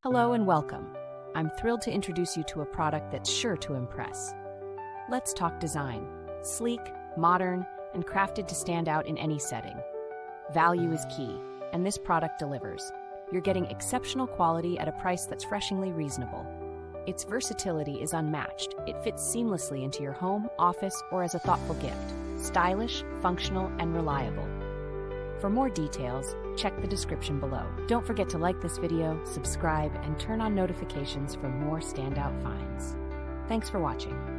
Hello and welcome. I'm thrilled to introduce you to a product that's sure to impress. Let's talk design. Sleek, modern, and crafted to stand out in any setting. Value is key, and this product delivers. You're getting exceptional quality at a price that's refreshingly reasonable. Its versatility is unmatched. It fits seamlessly into your home, office, or as a thoughtful gift. Stylish, functional, and reliable. For more details, check the description below. Don't forget to like this video, subscribe, and turn on notifications for more standout finds. Thanks for watching.